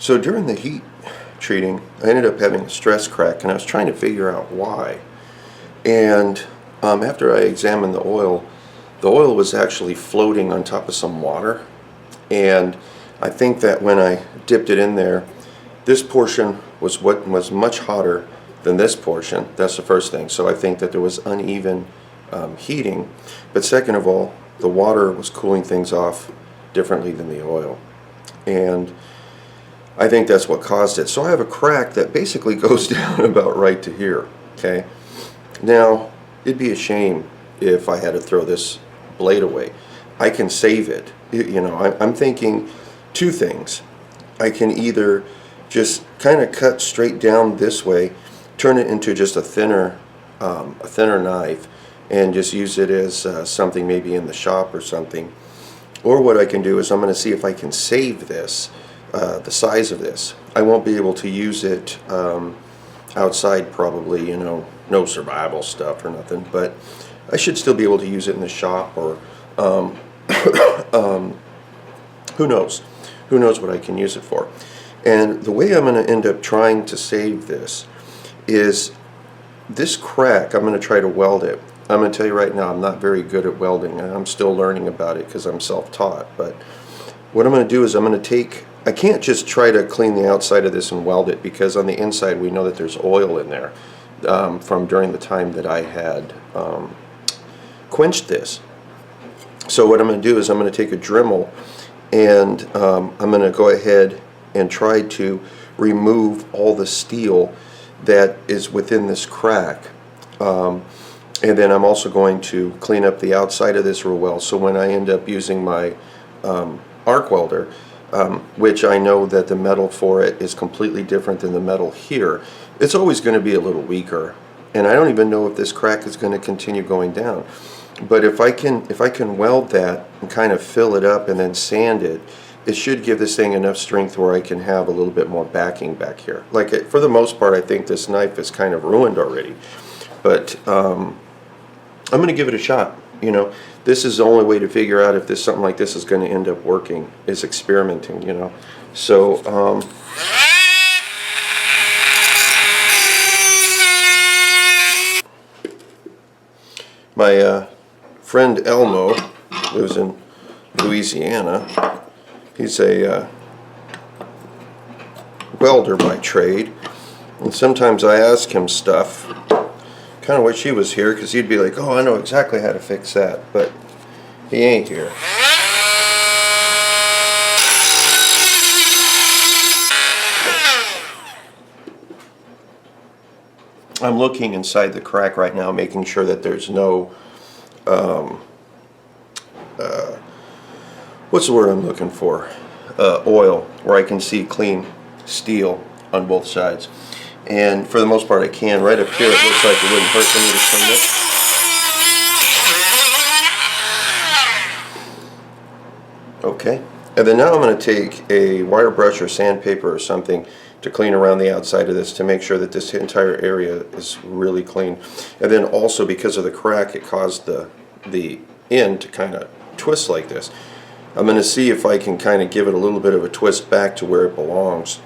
So during the heat treating, I ended up having a stress crack, and I was trying to figure out why. And after I examined the oil was actually floating on top of some water. And I think that when I dipped it in there, this portion was what was much hotter than this portion. That's the first thing. So I think that there was uneven heating. But second of all, the water was cooling things off differently than the oil. And I think that's what caused it. So I have a crack that basically goes down about right to here. Okay. Now, it'd be a shame if I had to throw this blade away. I can save it. You know, I'm thinking two things. I can either just kind of cut straight down this way, turn it into just a thinner knife, and just use it as something maybe in the shop or something. Or what I can do is I'm going to see if I can save this, the size of this. I won't be able to use it outside probably, you know, no survival stuff or nothing, but I should still be able to use it in the shop, or who knows? Who knows what I can use it for? And the way I'm going to end up trying to save this is this crack. I'm going to try to weld it. I'm going to tell you right now, I'm not very good at welding, and I'm still learning about it because I'm self-taught. But what I'm going to do is I'm going to take, I can't just try to clean the outside of this and weld it, because on the inside we know that there's oil in there from during the time that I had quenched this. So what I'm going to do is I'm going to take a Dremel, and I'm going to go ahead and try to remove all the steel that is within this crack. And then I'm also going to clean up the outside of this real well, so when I end up using my arc welder, which I know that the metal for it is completely different than the metal here, it's always going to be a little weaker. And I don't even know if this crack is going to continue going down. But if I can weld that and kind of fill it up and then sand it, it should give this thing enough strength where I can have a little bit more backing back here. Like for the most part, I think this knife is kind of ruined already. But I'm going to give it a shot. You know, this is the only way to figure out if something like this is going to end up working, is experimenting, you know. So my friend Elmo lives in Louisiana. He's a welder by trade, and sometimes I ask him stuff. Kind of wish he was here, because he'd be like, oh, I know exactly how to fix that, but he ain't here. I'm looking inside the crack right now, making sure that there's no what's the word I'm looking for? Oil, where I can see clean steel on both sides. And for the most part I can. Right up here it looks like it wouldn't hurt for me to clean it. Okay. And then now I'm going to take a wire brush or sandpaper or something to clean around the outside of this, to make sure that this entire area is really clean. And then also, because of the crack, it caused the end to kind of twist like this. I'm going to see if I can kind of give it a little bit of a twist back to where it belongs,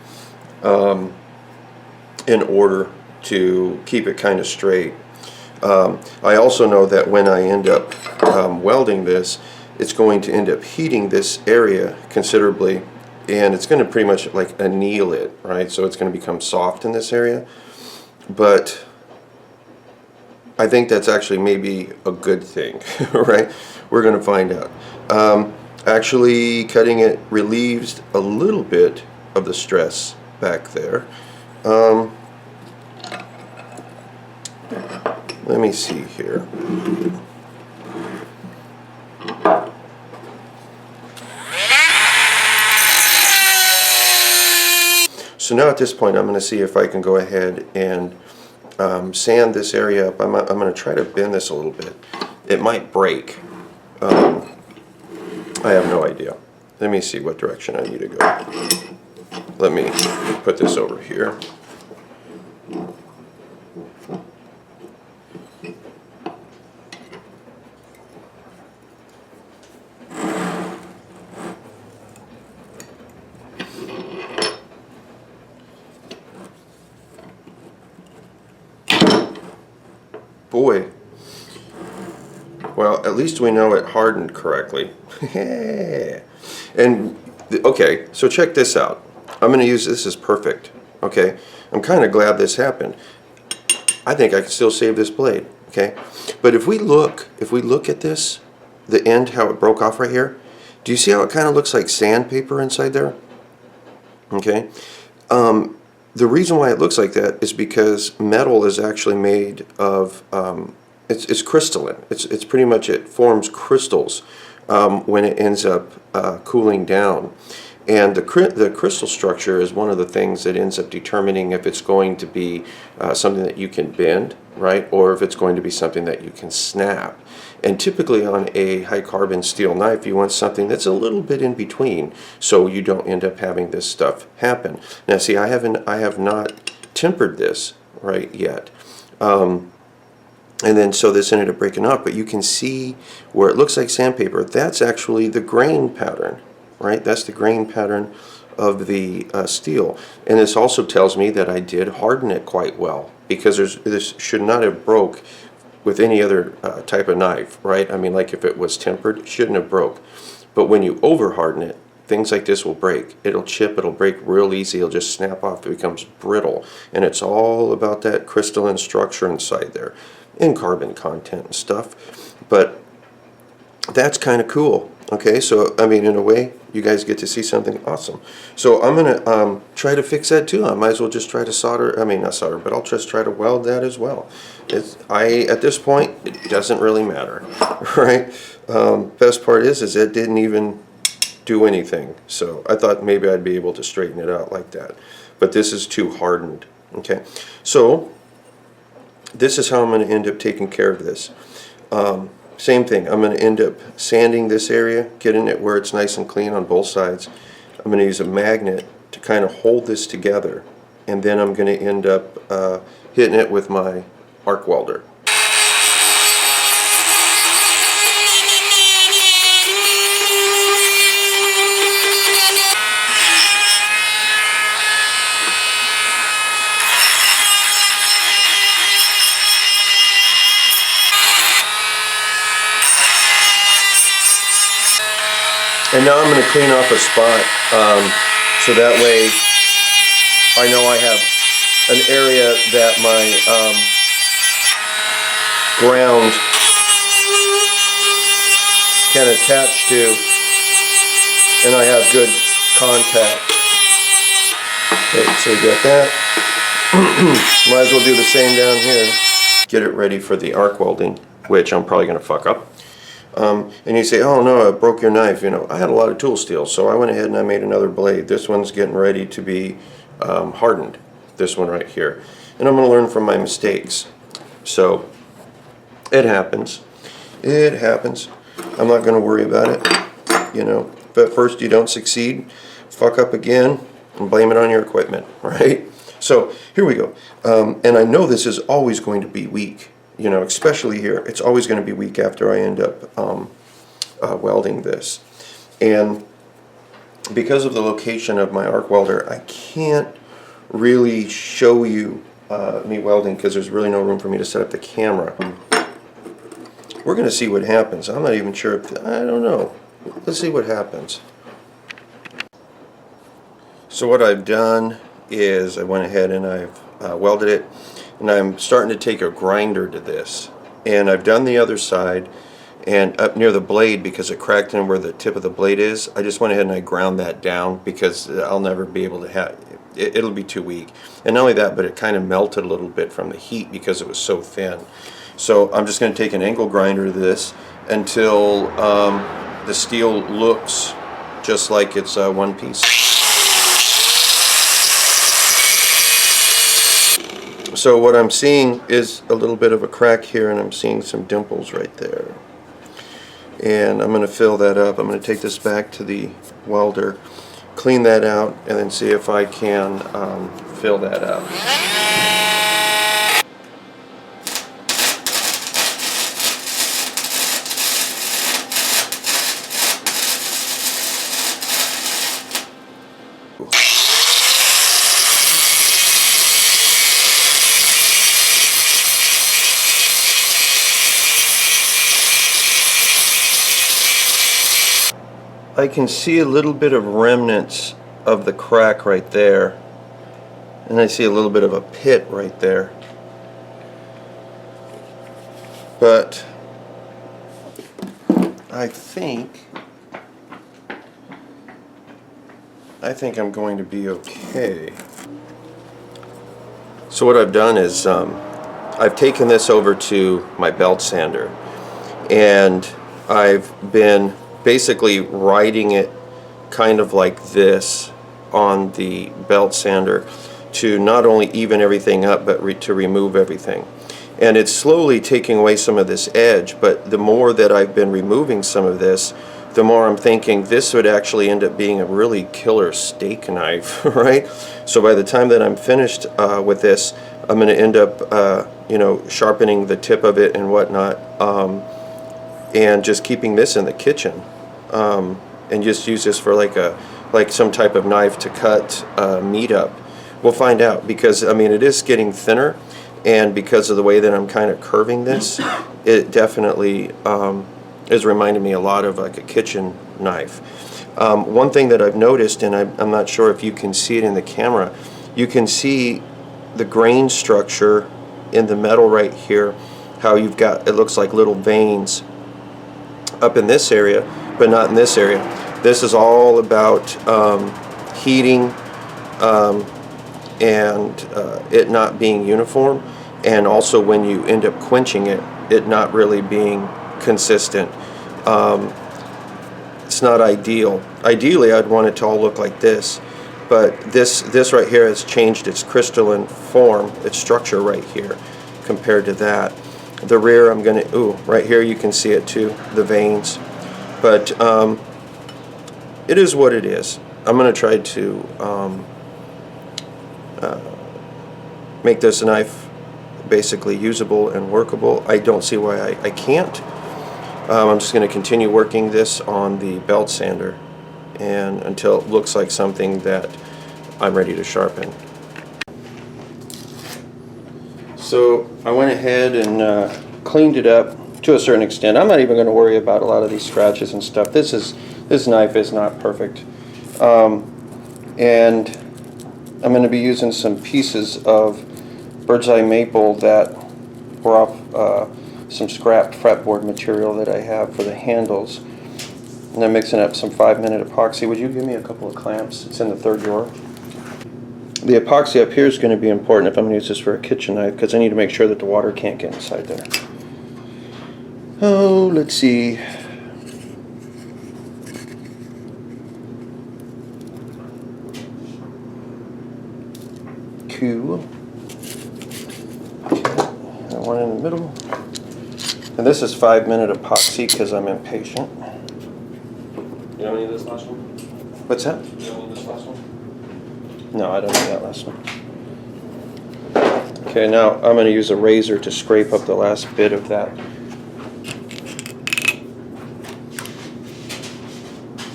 in order to keep it kind of straight. I also know that when I end up welding this, it's going to end up heating this area considerably, and it's going to pretty much like anneal it, right? So it's going to become soft in this area. But I think that's actually maybe a good thing, right? We're going to find out. Actually, cutting it relieves a little bit of the stress back there. Let me see here. So now at this point, I'm going to see if I can go ahead and sand this area up. I'm going to try to bend this a little bit. It might break. I have no idea. Let me see what direction I need to go. Let me put this over here. boy. Well, at least we know it hardened correctly. And, okay, so check this out. I'm going to use this as perfect, okay? I'm kind of glad this happened. I think I can still save this blade, okay? But if we look at this, the end, how it broke off right here, do you see how it kind of looks like sandpaper inside there? Okay? The reason why it looks like that is because metal is actually made of, it's crystalline. It's pretty much, it forms crystals when it ends up cooling down. And the crystal structure is one of the things that ends up determining if it's going to be something that you can bend, right? Or if it's going to be something that you can snap. And typically on a high carbon steel knife, you want something that's a little bit in between, so you don't end up having this stuff happen. Now see, I have not tempered this right yet. And then so this ended up breaking up, but you can see where it looks like sandpaper, that's actually the grain pattern, right? That's the grain pattern of the steel. And this also tells me that I did harden it quite well, because this should not have broke with any other type of knife, right? I mean, like if it was tempered, it shouldn't have broke. But when you over harden it, things like this will break. It'll chip, it'll break real easy, it'll just snap off, it becomes brittle. And it's all about that crystalline structure inside there, and carbon content and stuff. But that's kind of cool. Okay, so I mean, in a way, you guys get to see something awesome. So I'm gonna try to fix that too. I might as well just try to solder. I mean, not solder, but I'll just try to weld that as well. At this point, it doesn't really matter, right? Best part is it didn't even do anything. So I thought maybe I'd be able to straighten it out like that, but this is too hardened. Okay, so this is how I'm going to end up taking care of this. Same thing, I'm going to end up sanding this area, getting it where it's nice and clean on both sides. I'm going to use a magnet to kind of hold this together, and then I'm going to end up hitting it with my arc welder. And now I'm going to clean off a spot, so that way I know I have an area that my ground can attach to, and I have good contact. Okay, so we got that. Might as well do the same down here. Get it ready for the arc welding, which I'm probably going to fuck up. And you say, oh no, I broke your knife. You know, I had a lot of tool steel, so I went ahead and I made another blade. This one's getting ready to be hardened, this one right here. And I'm going to learn from my mistakes. So, it happens. It happens. I'm not going to worry about it, you know. But first you don't succeed, fuck up again, and blame it on your equipment, right? So, here we go. And I know this is always going to be weak. You know, especially here, it's always going to be weak after I end up welding this. And because of the location of my arc welder, I can't really show you me welding because there's really no room for me to set up the camera. We're going to see what happens. I'm not even sure if, I don't know. Let's see what happens. So what I've done is I went ahead and I've welded it. And I'm starting to take a grinder to this, and I've done the other side, and up near the blade, because it cracked in where the tip of the blade is, I just went ahead and I ground that down because I'll never be able to have it. It'll be too weak. And not only that, but it kind of melted a little bit from the heat because it was so thin. So I'm just going to take an angle grinder to this until the steel looks just like it's one piece. So what I'm seeing is a little bit of a crack here, and I'm seeing some dimples right there. And I'm going to fill that up. I'm going to take this back to the welder, clean that out, and then see if I can fill that up. I can see a little bit of remnants of the crack right there, and I see a little bit of a pit right there. But I think I'm going to be okay. So what I've done is I've taken this over to my belt sander, and I've been basically riding it kind of like this on the belt sander to not only even everything up, but to remove everything. And it's slowly taking away some of this edge, but the more that I've been removing some of this, the more I'm thinking this would actually end up being a really killer steak knife, right? So by the time that I'm finished with this, I'm going to end up, you know, sharpening the tip of it and whatnot, and just keeping this in the kitchen, and just use this for like some type of knife to cut meat up. We'll find out, because I mean it is getting thinner, and because of the way that I'm kind of curving this, it definitely is reminding me a lot of like a kitchen knife. One thing that I've noticed, and I'm not sure if you can see it in the camera, you can see the grain structure in the metal right here, how you've got, it looks like little veins up in this area, but not in this area. This is all about heating and it not being uniform, and also when you end up quenching it, it not really being consistent. It's not ideal. Ideally, I'd want it to all look like this, but this right here has changed its crystalline form, its structure right here, compared to that. The rear, I'm gonna, right here you can see it too, the veins. But it is what it is. I'm gonna try to make this knife basically usable and workable. I don't see why I can't. I'm just going to continue working this on the belt sander, and until it looks like something that I'm ready to sharpen. So I went ahead and cleaned it up to a certain extent. I'm not even going to worry about a lot of these scratches and stuff. This knife is not perfect, and I'm going to be using some pieces of bird's eye maple that were off some scrapped fretboard material that I have for the handles. And I'm mixing up some 5-minute epoxy. Would you give me a couple of clamps? It's in the third drawer. The epoxy up here is going to be important if I'm going to use this for a kitchen knife, because I need to make sure that the water can't get inside there. Oh, let's see. Q. And one in the middle. And this is 5-minute epoxy because I'm impatient. You don't need this last one? What's that? You don't need this last one? No, I don't need that last one. Okay, now I'm going to use a razor to scrape up the last bit of that.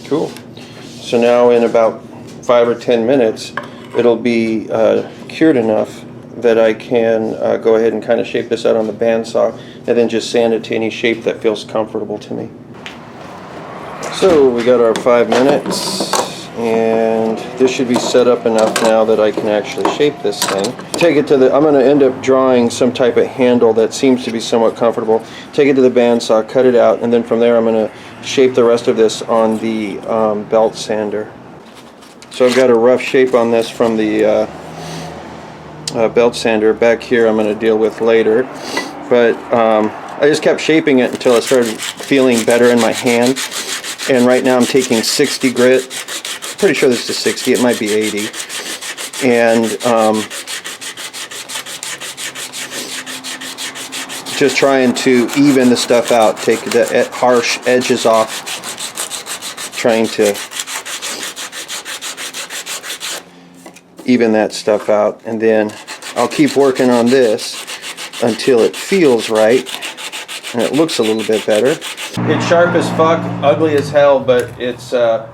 Cool. So now in about 5 or 10 minutes, it'll be cured enough that I can go ahead and kind of shape this out on the bandsaw, and then just sand it to any shape that feels comfortable to me. So we got our 5 minutes, and this should be set up enough now that I can actually shape this thing. Take it to the, I'm going to end up drawing some type of handle that seems to be somewhat comfortable. Take it to the bandsaw, cut it out, and then from there I'm going to shape the rest of this on the belt sander. So I've got a rough shape on this from the belt sander. Back here I'm going to deal with later, but I just kept shaping it until it started feeling better in my hand. And right now I'm taking 60 grit. Pretty sure this is 60. It might be 80. And just trying to even the stuff out. Take the harsh edges off. Trying to even that stuff out, and then I'll keep working on this until it feels right and it looks a little bit better. It's sharp as fuck, ugly as hell, but it's That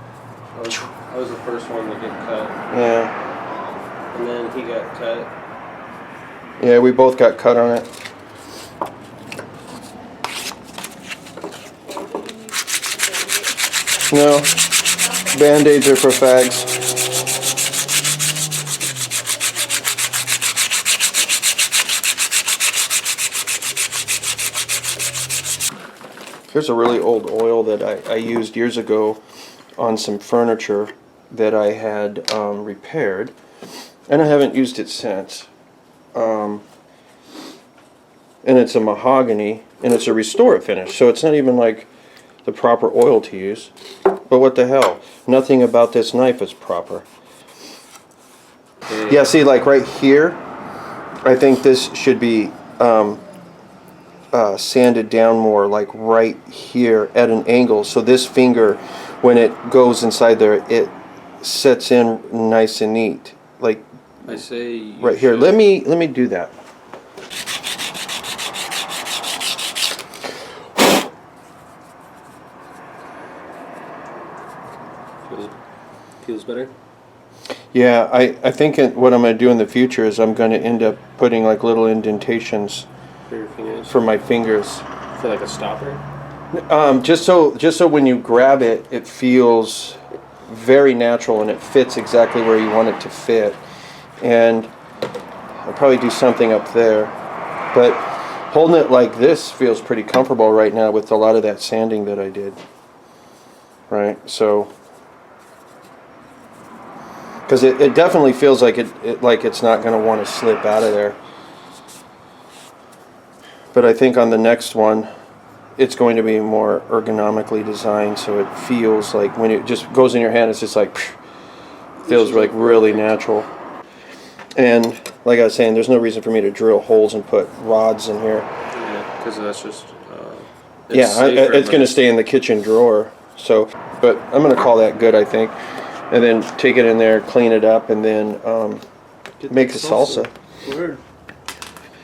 was the first one to get cut. yeah. And then he got cut. Yeah, we both got cut on it. No. Band-Aids are for fags. Here's a really old oil that I used years ago on some furniture that I had repaired, and I haven't used it since. And it's a mahogany, and it's a restore it finish, so it's not even like the proper oil to use. But what the hell? Nothing about this knife is proper. Yeah, see, like right here, I think this should be sanded down more, like right here at an angle, so this finger, when it goes inside there, it sets in nice and neat. Like I say you right here. should- Let me do that. Feels better. Yeah, I think what I'm going to do in the future is I'm going to end up putting like little indentations For your fingers. for my fingers. For like a stopper. Just so when you grab it, it feels very natural and it fits exactly where you want it to fit. And I'll probably do something up there, but holding it like this feels pretty comfortable right now with a lot of that sanding that I did. Right, so because it definitely feels like it's not going to want to slip out of there. But I think on the next one, it's going to be more ergonomically designed, so it feels like when it just goes in your hand, it's just like feels like really natural. And like I was saying, there's no reason for me to drill holes and put rods in here. Yeah, because that's just. It's going to stay in the kitchen drawer. So, but I'm going to call that good, I think. And then take it in there, clean it up, and then make the salsa. Word.